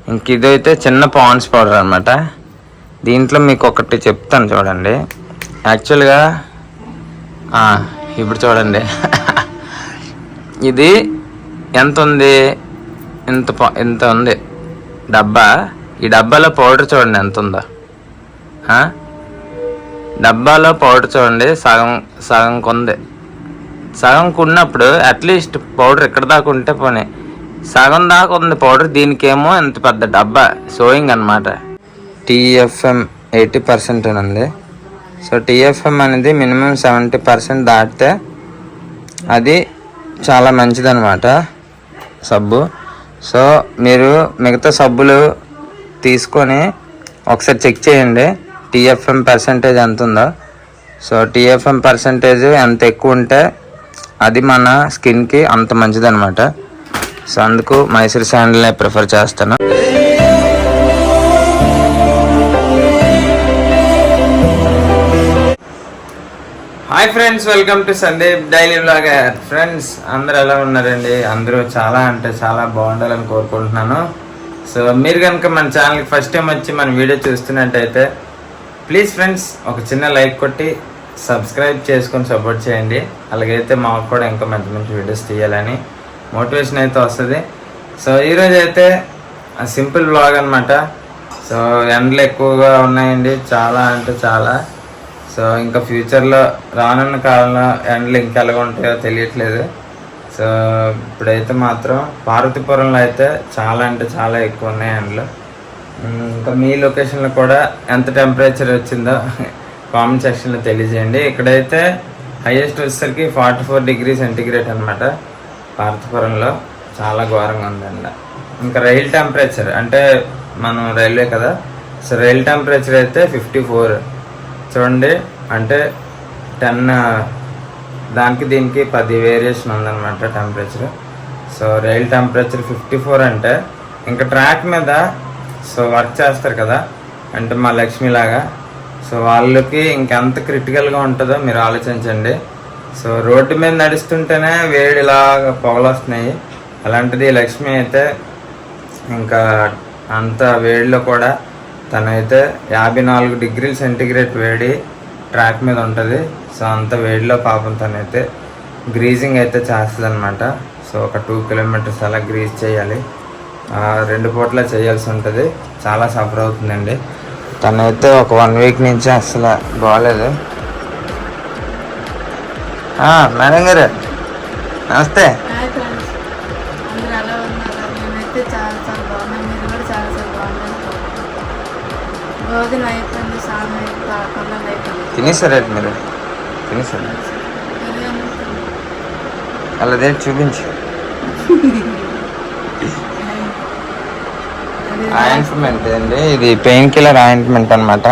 ఇంక ఇదైతే చిన్న పాండ్స్ పౌడర్ అనమాట. దీంట్లో మీకు ఒకటి చెప్తాను చూడండి. యాక్చువల్గా ఇప్పుడు చూడండి ఇది ఎంత ఉంది, ఇంత ఉంది డబ్బా. ఈ డబ్బాలో పౌడర్ చూడండి ఎంత ఉందో. డబ్బాలో పౌడర్ చూడండి సగం కొంది. సగం కొన్నప్పుడు అట్లీస్ట్ పౌడర్ ఎక్కడ దాకా ఉంటే పోనీ, సగం దాకా ఉంది పౌడర్. దీనికేమో ఎంత పెద్ద డబ్బా సోయింగ్ అనమాట. TFM 80% ఉంది. సో TFM అనేది మినిమం 70% దాటితే అది చాలా మంచిదన్నమాట సబ్బు. సో మీరు మిగతా సబ్బులు తీసుకొని ఒకసారి చెక్ చేయండి TFM పర్సెంటేజ్ ఎంత ఉందో. సో TFM పర్సెంటేజ్ ఎంత ఎక్కువ ఉంటే అది మన స్కిన్కి అంత మంచిదన్నమాట. సో అందుకు మైసూర్ శాండిల్నే ప్రిఫర్ చేస్తాను. Hi friends, welcome to Sandeep daily vlogger. Friends అందరూ ఎలా ఉన్నారండి? అందరూ చాలా అంటే చాలా బాగుండాలని కోరుకుంటున్నాను. సో మీరు కనుక మన ఛానల్కి ఫస్ట్ టైం వచ్చి మన వీడియో చూస్తున్నట్టయితే ప్లీజ్ ఫ్రెండ్స్ ఒక చిన్న లైక్ కొట్టి సబ్స్క్రైబ్ చేసుకొని సపోర్ట్ చేయండి. అలాగైతే మాకు కూడా ఇంకా మంచి మంచి వీడియోస్ తీయాలని మోటివేషన్ అయితే వస్తుంది. సో ఈరోజు అయితే సింపుల్ వ్లాగ్ అనమాట. సో ఎండలు ఎక్కువగా ఉన్నాయండి, చాలా అంటే చాలా. సో ఇంకా ఫ్యూచర్లో రానున్న కాలంలో ఎండలు ఇంకెలాగ ఉంటాయో తెలియట్లేదు. సో ఇప్పుడైతే మాత్రం పార్వతీపురంలో అయితే చాలా అంటే చాలా ఎక్కువ ఉన్నాయి ఎండలు. ఇంకా మీ లొకేషన్లో కూడా ఎంత టెంపరేచర్ వచ్చిందో కామెంట్ సెక్షన్లో తెలియజేయండి. ఇక్కడైతే హైయెస్ట్ వచ్చేసరికి 44 డిగ్రీ సెంటిగ్రేడ్ అనమాట. పార్వతీపురంలో చాలా ఘోరంగా ఉందండి. ఇంకా రైల్ టెంపరేచర్ అంటే మనం రైల్వే కదా, సో రైల్ టెంపరేచర్ అయితే 54 చూడండి. అంటే 10 దానికి దీనికి 10 వేరియేషన్ ఉందన్నమాట టెంపరేచర్. సో రైల్ టెంపరేచర్ 54 అంటే ఇంకా ట్రాక్ మీద సో వర్క్ చేస్తారు కదా, అంటే మా లక్ష్మిలాగా. సో వాళ్ళకి ఇంకెంత క్రిటికల్గా ఉంటుందో మీరు ఆలోచించండి. సో రోడ్డు మీద నడుస్తుంటేనే వేడిలాగా పొగలు వస్తున్నాయి. అలాంటిది లక్ష్మి అయితే ఇంకా అంత వేడిలో కూడా తనైతే 54 డిగ్రీల సెంటిగ్రేడ్ వేడి ట్రాక్ మీద ఉంటుంది. సో అంత వేడిలో పాపం తనైతే గ్రీజింగ్ అయితే చేస్తుంది అనమాట. సో ఒక 2 కిలోమీటర్స్ అలా గ్రీజ్ చేయాలి, 2 పూట్ల చేయాల్సి ఉంటుంది. చాలా సఫర్ అవుతుందండి. తనైతే ఒక 1 వీక్ నుంచి అసలు బాగాలేదు. మేడం గారు నమస్తే. తినేసారండి మీరు? తినేసారు అలాదే చూపించు. ఆయింట్మెంట్ అండి, ఇది పెయిన్ కిల్లర్ ఆయింట్మెంట్ అనమాట.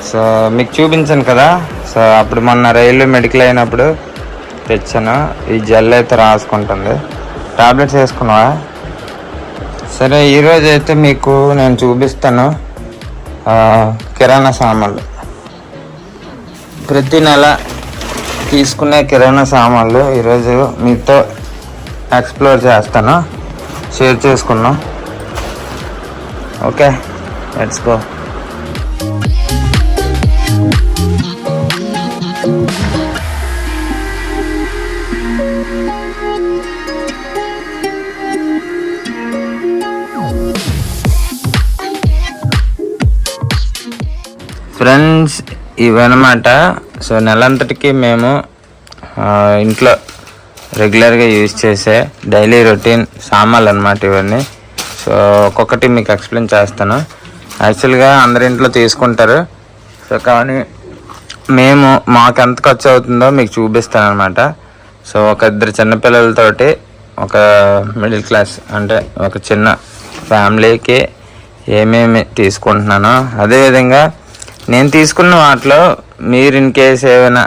సో మీకు చూపించాను కదా, సో అప్పుడు మొన్న రైల్వే మెడికల్ అయినప్పుడు తెచ్చాను. ఈ జెల్ అయితే రాసుకుంటుంది. టాబ్లెట్స్ వేసుకున్నావా? సరే, ఈరోజు అయితే మీకు నేను చూపిస్తాను కిరాణా సామాన్లు. ప్రతి నెల తీసుకునే కిరాణా సామాన్లు ఈరోజు మీతో ఎక్స్ప్లోర్ చేస్తాను, షేర్ చేసుకున్నాం. Okay, let's go. ఫ్రెండ్స్ ఇవన్నమాట. సో నెలంతటికి మేము ఇంట్లో రెగ్యులర్గా యూజ్ చేసే డైలీ రొటీన్ సామాన్లు అన్నమాట ఇవన్నీ. సో ఒక్కొక్కటి మీకు ఎక్స్ప్లెయిన్ చేస్తాను. యాక్చువల్గా అందరి ఇంట్లో తీసుకుంటారు. సో కానీ మేము మాకు ఎంత ఖర్చు అవుతుందో మీకు చూపిస్తాను అనమాట. సో ఒక 2 చిన్నపిల్లలతోటి ఒక మిడిల్ క్లాస్ అంటే ఒక చిన్న ఫ్యామిలీకి ఏమేమి తీసుకుంటున్నానో, అదేవిధంగా నేను తీసుకున్న వాటిలో మీరు ఇన్ కేస్ ఏమైనా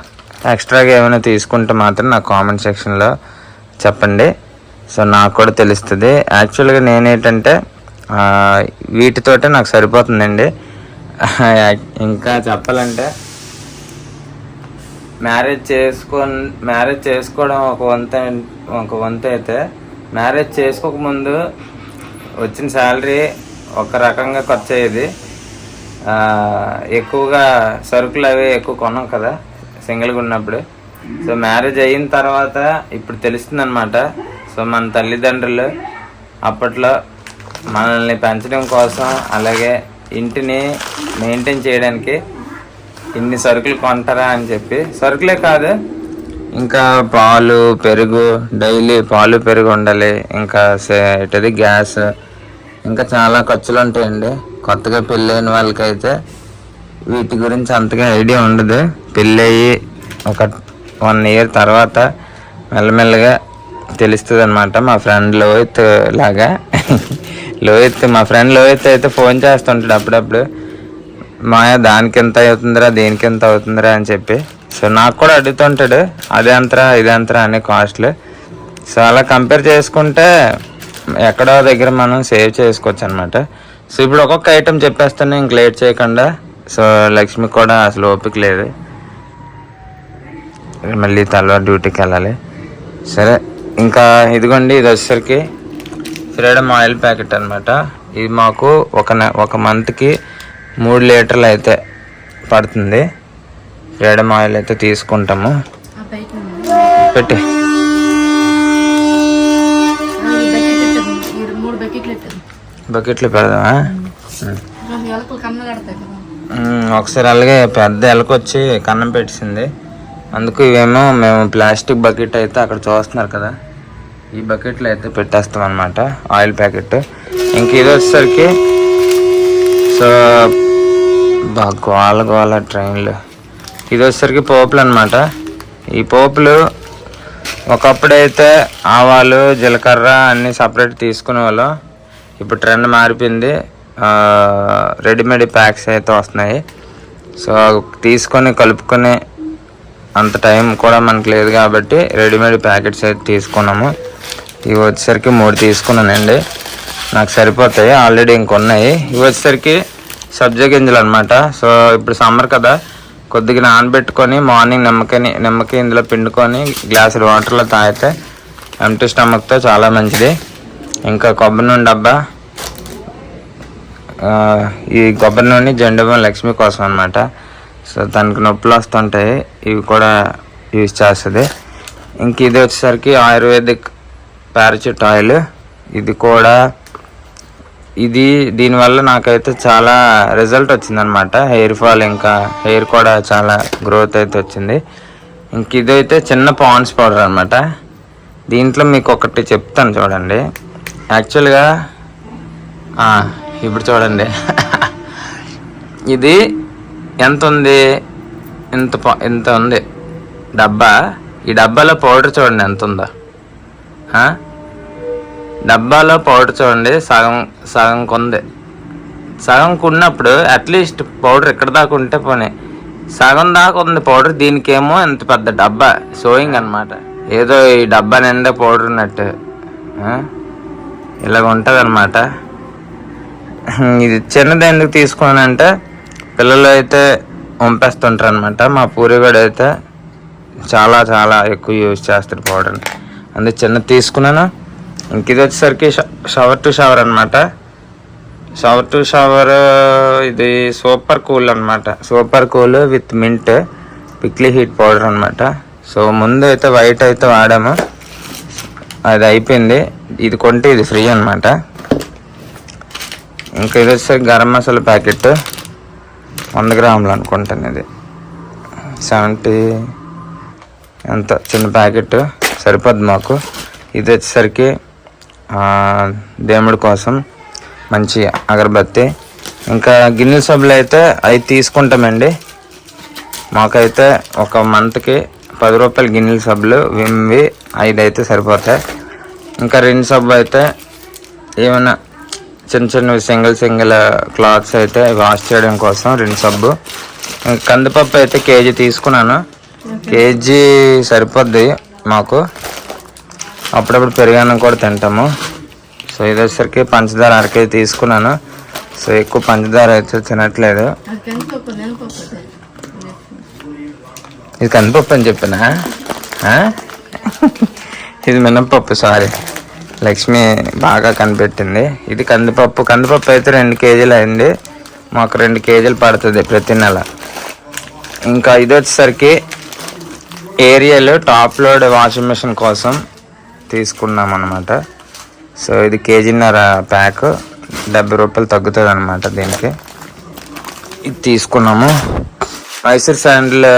ఎక్స్ట్రాగా ఏమైనా తీసుకుంటే మాత్రం నాకు కామెంట్ సెక్షన్లో చెప్పండి. సో నాకు కూడా తెలుస్తుంది. యాక్చువల్గా నేనేంటంటే వీటితోటే నాకు సరిపోతుందండి. ఇంకా చెప్పాలంటే మ్యారేజ్ చేసుకోవడం ఒక వంతు అయితే, మ్యారేజ్ చేసుకోకముందు వచ్చిన శాలరీ ఒక రకంగా ఖర్చు అయ్యేది. ఎక్కువగా సరుకులు అవి ఎక్కువ కొన్నాం కదా సింగిల్గా ఉన్నప్పుడు. సో మ్యారేజ్ అయిన తర్వాత ఇప్పుడు తెలుస్తుంది అనమాట. సో మన తల్లిదండ్రులు అప్పట్లో మనల్ని పెంచడం కోసం అలాగే ఇంటిని మెయింటైన్ చేయడానికి ఇన్ని సరుకులు కొంటారా అని చెప్పి, సరుకులే కాదు ఇంకా పాలు పెరుగు, డైలీ పాలు పెరుగు ఉండాలి, ఇంకా ఏంటది గ్యాస్, ఇంకా చాలా ఖర్చులు ఉంటాయండి. కొత్తగా పెళ్ళైన వాళ్ళకైతే వీటి గురించి అంతగా ఐడియా ఉండదు. పెళ్ళయి ఒక 1 year తర్వాత మెల్లమెల్లగా తెలుస్తుంది అనమాట. మా ఫ్రెండ్ లోహిత్ లాగా మా ఫ్రెండ్ లోహిత్ అయితే ఫోన్ చేస్తుంటాడు అప్పుడప్పుడు, మాయా దానికి ఎంత అవుతుందిరా దీనికి ఎంత అవుతుందిరా అని చెప్పి. సో నాకు కూడా అడుగుతుంటాడు అదే అంతరా ఇదే అంతరా అనే కాస్ట్లు. సో అలా కంపేర్ చేసుకుంటే ఎక్కడో దగ్గర మనం సేవ్ చేసుకోవచ్చు అనమాట. సో ఇప్పుడు ఒక్కొక్క ఐటెం చెప్పేస్తాను ఇంక లేట్ చేయకుండా. సో లక్ష్మి కూడా అసలు ఓపిక లేదు, మళ్ళీ తలవారు డ్యూటీకి వెళ్ళాలి. సరే ఇంకా ఇదిగోండి, ఇది వచ్చేసరికి ఫ్రీడమ్ ఆయిల్ ప్యాకెట్ అనమాట. ఇది మాకు ఒక మంత్కి 3 లీటర్లు అయితే పడుతుంది. ఫ్రీడమ్ ఆయిల్ అయితే తీసుకుంటాము. పెట్టి బకెట్లు పెడదామా? ఒకసారి అలాగే పెద్ద ఎలకొచ్చి కన్నం పెట్టింది. అందుకు ఇవేమో మేము ప్లాస్టిక్ బకెట్ అయితే అక్కడ చూస్తున్నారు కదా, ఈ బకెట్లో అయితే పెట్టేస్తాం అనమాట ఆయిల్ ప్యాకెట్. ఇంక ఇది వచ్చేసరికి సో గోల ట్రైన్లు. ఇది వచ్చేసరికి పోపులు అనమాట. ఈ పోపులు ఒకప్పుడైతే ఆవాలు జీలకర్ర అన్నీ సపరేట్ తీసుకునే వాళ్ళం. ఇప్పుడు ట్రెండ్ మారిపోయింది, రెడీమేడ్ ప్యాక్స్ అయితే వస్తున్నాయి. సో తీసుకొని కలుపుకొని అంత టైం కూడా మనకు లేదు కాబట్టి రెడీమేడ్ ప్యాకెట్స్ అయితే తీసుకున్నాము. ఇవి వచ్చేసరికి 3 తీసుకున్నానండి, నాకు సరిపోతాయి. ఆల్రెడీ ఇంకొన్నాయి. ఇవి వచ్చేసరికి సబ్జా గింజలు అనమాట. సో ఇప్పుడు సమ్మర్ కదా, కొద్దిగా నానబెట్టుకొని మార్నింగ్ నిమ్మకాయ ఇందులో పిండుకొని గ్లాసులు వాటర్లో తాగితే ఎంటీ స్టమక్తో చాలా మంచిది. ఇంకా కొబ్బరి నూనె డబ్బా, ఈ కొబ్బరి నూనె జెండుబాం లక్ష్మి కోసం అనమాట. సో దానికి నొప్పులు వస్తుంటాయి, ఇవి కూడా యూజ్ చేస్తుంది. ఇంక ఇది వచ్చేసరికి ఆయుర్వేదిక్ పారాచూట్ ఆయిల్. ఇది కూడా దీనివల్ల నాకైతే చాలా రిజల్ట్ వచ్చిందనమాట. హెయిర్ ఫాల్ ఇంకా హెయిర్ కూడా చాలా గ్రోత్ అయితే వచ్చింది. ఇంక ఇదైతే చిన్న పాండ్స్ పౌడర్ అనమాట. దీంట్లో మీకు ఒకటి చెప్తాను చూడండి. యాక్చువల్గా ఇప్పుడు చూడండి ఇది ఎంత ఉంది, ఇంత ఉంది డబ్బా. ఈ డబ్బాలో పౌడర్ చూడండి ఎంత ఉందో. డబ్బాలో పౌడర్ చూడండి సగం కొంది. సగం కొన్నప్పుడు అట్లీస్ట్ పౌడర్ ఎక్కడ దాకా ఉంటే పోనీ, సగం దాకా ఉంది పౌడర్. దీనికేమో ఇంత పెద్ద డబ్బా షోయింగ్ అనమాట. ఏదో ఈ డబ్బా నిండా పౌడర్ ఉన్నట్టు ఇలాగ ఉంటుంది అనమాట. ఇది చిన్నది ఎందుకు తీసుకున్నానంటే పిల్లలు అయితే వంపేస్తుంటారు అనమాట. మా పూరిగాడు అయితే చాలా చాలా ఎక్కువ యూజ్ చేస్తాడు పౌడర్, అందుకు చిన్నది తీసుకున్నాను. ఇంక ఇది వచ్చేసరికి షవర్ టు షవర్ అనమాట. షవర్ టు షవర్ ఇది సూపర్ కూల్ అనమాట. Super cool with mint prickly heat powder అనమాట. సో ముందు అయితే వైట్ అయితే వాడాము, అది అయిపోయింది. ఇది కొంటే ఇది ఫ్రీ అనమాట. ఇంకా ఇది వచ్చేసరికి గరం మసాలా ప్యాకెట్ 100 గ్రాములు అనుకుంటాను. ఇది 70 ఎంత చిన్న ప్యాకెట్ సరిపోద్ది మాకు. ఇది వచ్చేసరికి దేవుడి కోసం మంచి అగరబత్తి. ఇంకా గిన్నెల సబ్బులు అయితే 5 తీసుకుంటామండి. మాకైతే ఒక మంత్కి 10 రూపాయలు గిన్నెల సబ్బులు విమ్వి 5 అయితే సరిపోతాయి. ఇంకా రిన్ సబ్బు అయితే ఏమైనా చిన్న సింగిల్ క్లాత్స్ అయితే వాష్ చేయడం కోసం రిన్ సబ్బు. కందిపప్పు అయితే కేజీ తీసుకున్నాను, కేజీ సరిపోద్ది మాకు. అప్పుడప్పుడు పెరుగన్నం కూడా తింటాము. సో ఇది వచ్చేసరికి పంచదార 1 కేజీ తీసుకున్నాను. సో ఎక్కువ పంచదార అయితే తినట్లేదు. ఇది కందిపప్పు అని చెప్పినా, ఇది మినప్పప్పు, సారీ లక్ష్మి బాగా కనిపెట్టింది. ఇది కందిపప్పు అయితే 2 కేజీలు అయింది. మాకు 2 కేజీలు పడుతుంది ప్రతి నెల. ఇంకా ఇది వచ్చేసరికి Ariel top load washing machine కోసం తీసుకున్నాం అనమాట. సో ఇది 1.5 కేజీ ప్యాక్, 70 రూపాయలు తగ్గుతుంది అనమాట దీనికి. ఇది తీసుకున్నాము. మైసూర్ శాండిల్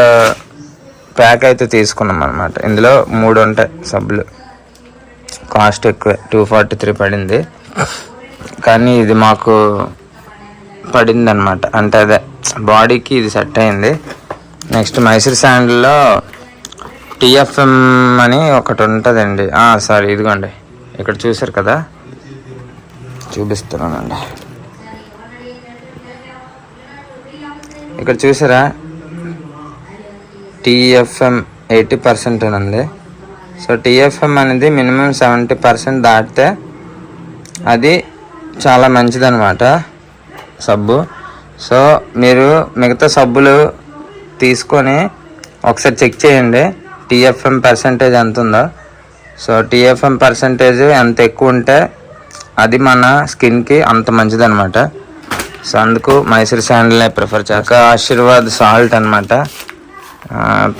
ప్యాక్ అయితే తీసుకున్నాం అనమాట. ఇందులో 3 ఉంటాయి సబ్బులు. కాస్ట్ ఎక్కువే, 243 పడింది. కానీ ఇది మాకు పడింది అనమాట. అంటే అదే బాడీకి ఇది సెట్ అయింది. నెక్స్ట్ మైసూర్ శాండిల్లో TFM అని ఒకటి ఉంటుందండి. సారీ, ఇదిగోండి ఇక్కడ చూసారు కదా, చూపిస్తున్నానండి. ఇక్కడ చూసారా, TFM 80% అని ఉంది. సో TFM అనేది మినిమం 70% దాటితే అది చాలా మంచిదన్నమాట సబ్బు. సో మీరు మిగతా సబ్బులు తీసుకొని ఒకసారి చెక్ చేయండి TFM పర్సంటేజ్ ఎంత ఉందో. సో TFM పర్సంటేజ్ ఎంత ఎక్కువ ఉంటే అది మన స్కిన్కి అంత మంచిదన్నమాట. సో అందుకు మైసూర్ శాండిల్నే ప్రిఫర్ చేస్తాను. ఆశీర్వాద్ సాల్ట్ అనమాట.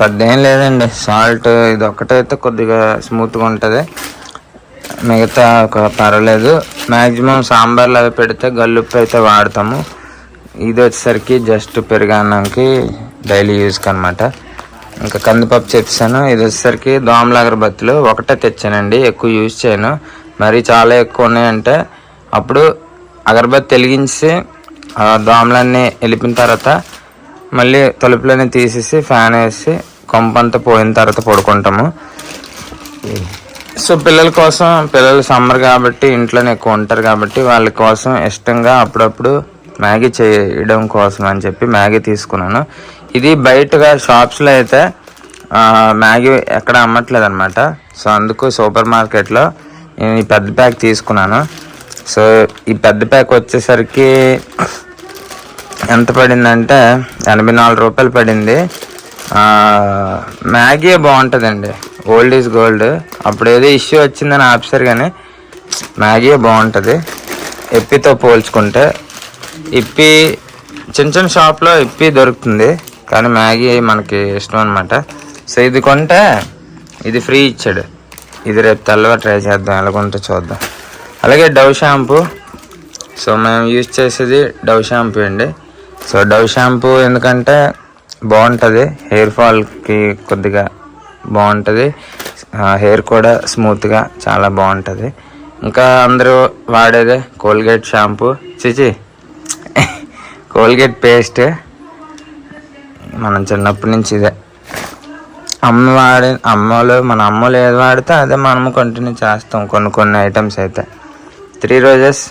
పెద్దేం లేదండి సాల్ట్. ఇది ఒక్కటైతే కొద్దిగా స్మూత్గా ఉంటుంది, మిగతా పర్వాలేదు. మ్యాక్సిమం సాంబార్లు అవి పెడితే గల్లుప్పు అయితే వాడతాము. ఇది వచ్చేసరికి జస్ట్ పెరుగన్నంకి డైలీ యూస్కి అనమాట. ఇంకా కందిపప్పు తెచ్చాను. ఇది వచ్చేసరికి దోమల అగరబత్తులు ఒకటే తెచ్చానండి, ఎక్కువ యూజ్ చేయను. మరి చాలా ఎక్కువ ఉన్నాయంటే అప్పుడు అగరబత్తి వెలిగించి దోమలన్నీ వెళ్ళిపోయిన తర్వాత మళ్ళీ తలుపులన్నీ తీసేసి ఫ్యాన్ వేసి కొంపంతా పోయిన తర్వాత పడుకుంటాము. సో పిల్లల కోసం, పిల్లలు సమ్మర్ కాబట్టి ఇంట్లోనే ఎక్కువ ఉంటారు కాబట్టి వాళ్ళ కోసం ఇష్టంగా అప్పుడప్పుడు మ్యాగీ చేయడం కోసం అని చెప్పి మ్యాగీ తీసుకున్నాను. ఇది బయటగా షాప్స్లో అయితే మ్యాగీ ఎక్కడ అమ్మట్లేదు అనమాట. సో అందుకు సూపర్ మార్కెట్లో నేను ఈ పెద్ద ప్యాక్ తీసుకున్నాను. సో ఈ పెద్ద ప్యాక్ వచ్చేసరికి ఎంత పడిందంటే 84 రూపాయలు పడింది. మ్యాగీ బాగుంటుందండి, ఓల్డ్ ఈజ్ గోల్డ్. అప్పుడు ఏదో ఇష్యూ వచ్చిందని ఆఫీసర్, కానీ మ్యాగీ బాగుంటుంది ఎప్పితో పోల్చుకుంటే. ఇప్పి చిన్న చిన్న షాప్లో ఇప్పి దొరుకుతుంది, కానీ మ్యాగీ మనకి ఇష్టం అనమాట. సో ఇది కొంటే ఇది ఫ్రీ ఇచ్చాడు. ఇది రేపు తెల్లవారు ట్రై చేద్దాం, ఎలాగుంటే చూద్దాం. అలాగే డవ్ షాంపూ. సో మేము యూజ్ చేసేది డవ్ షాంపూ అండి. సో డవ్ షాంపూ ఎందుకంటే బాగుంటుంది, హెయిర్ ఫాల్కి కొద్దిగా బాగుంటుంది, హెయిర్ కూడా స్మూత్గా చాలా బాగుంటుంది. ఇంకా అందరూ వాడేదే కోల్గేట్ షాంపూ, కోల్గేట్ పేస్ట్. మనం చిన్నప్పటి నుంచి ఇదే మన అమ్మలు ఏది వాడితే అదే మనము కంటిన్యూ చేస్తాం. కొన్ని ఐటమ్స్ అయితే 3 రోజెస్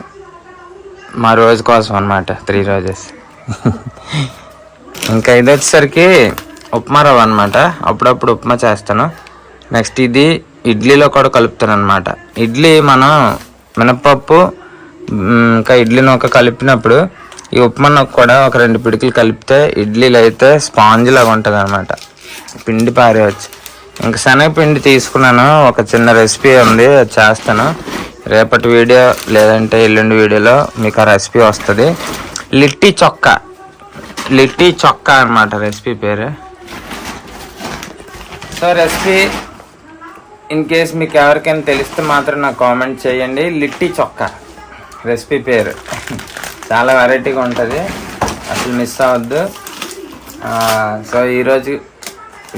మా రోజు కోసం అనమాట, 3 రోజెస్. ఇంకా ఇది వచ్చేసరికి ఉప్మా రవ్వ అనమాట. అప్పుడప్పుడు ఉప్మా చేస్తాను. నెక్స్ట్ ఇది ఇడ్లీలో కూడా కలుపుతాను అనమాట. ఇడ్లీ మనం మినపప్పు ఇంకా ఇడ్లీ నూక కలిపినప్పుడు ఈ ఉప్మా నూక కూడా ఒక 2 పిడికిలు కలిపితే ఇడ్లీలు అయితే స్పాంజ్ లాగా ఉంటుంది అనమాట, పిండి పారేయచ్చు. ఇంకా శనగపిండి తీసుకున్నాను, ఒక చిన్న రెసిపీ ఉంది, అది చేస్తాను రేపటి వీడియో లేదంటే ఎల్లుండి వీడియోలో మీకు ఆ రెసిపీ వస్తుంది. లిట్టి చొక్కా అనమాట రెసిపీ పేరు. సో రెసిపీ ఇన్ కేస్ మీకు ఎవరికైనా తెలిస్తే మాత్రం నాకు కామెంట్ చేయండి. లిట్టి చొక్కా రెసిపీ పేరు. చాలా వెరైటీగా ఉంటుంది, అసలు మిస్ అవ్వద్దు. సో ఈరోజు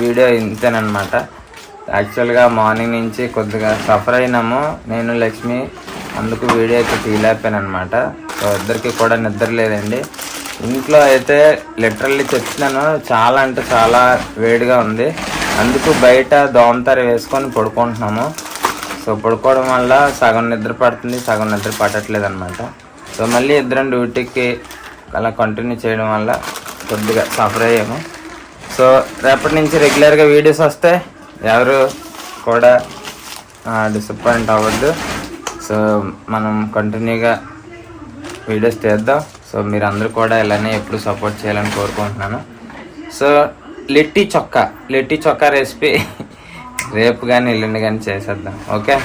వీడియో ఇంతేనమాట. యాక్చువల్గా మార్నింగ్ నుంచి కొద్దిగా సఫర్ అయినాము నేను లక్ష్మి, అందుకు వీడియో అయితే తీయలేకపోయాను అనమాట. సో ఇద్దరికి కూడా నిద్ర లేదండి. ఇంట్లో అయితే లిటరల్లీ చెప్తున్నాను, చాలా అంటే చాలా వేడిగా ఉంది. అందుకు బయట దోమతెర వేసుకొని పడుకుంటున్నాము. సో పడుకోవడం వల్ల సగం నిద్ర పడుతుంది, సగం నిద్ర పట్టట్లేదు అనమాట. సో మళ్ళీ ఇద్దరం డ్యూటీకి అలా కంటిన్యూ చేయడం వల్ల కొద్దిగా సఫర్ అయ్యాము. సో రేపటి నుంచి రెగ్యులర్గా వీడియోస్ వస్తే ఎవరు కూడా డిసప్పాయింట్ అవ్వద్దు. సో మనం కంటిన్యూగా వీడియోస్ తీద్దాం. సో మీరు అందరూ కూడా ఇలానే ఎప్పుడు సపోర్ట్ చేయాలని కోరుకుంటున్నాను. సో లిట్టి చొక్కా రెసిపీ రేపు కానీ ఎల్లుండి కానీ చేసేద్దాం. ఓకే.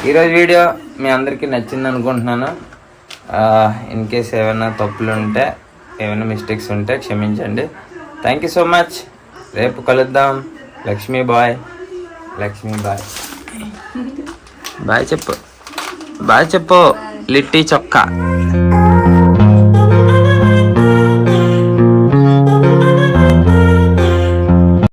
ఈరోజు వీడియో మీ అందరికీ నచ్చింది అనుకుంటున్నాను. ఇన్ కేస్ ఏమైనా తప్పులు ఉంటే, ఏమైనా మిస్టేక్స్ ఉంటే క్షమించండి. Thank you so much. రేపు కలుద్దాం. లక్ష్మీ బాయ్. బాయ్ చెప్పు లిట్టి చొక్కా.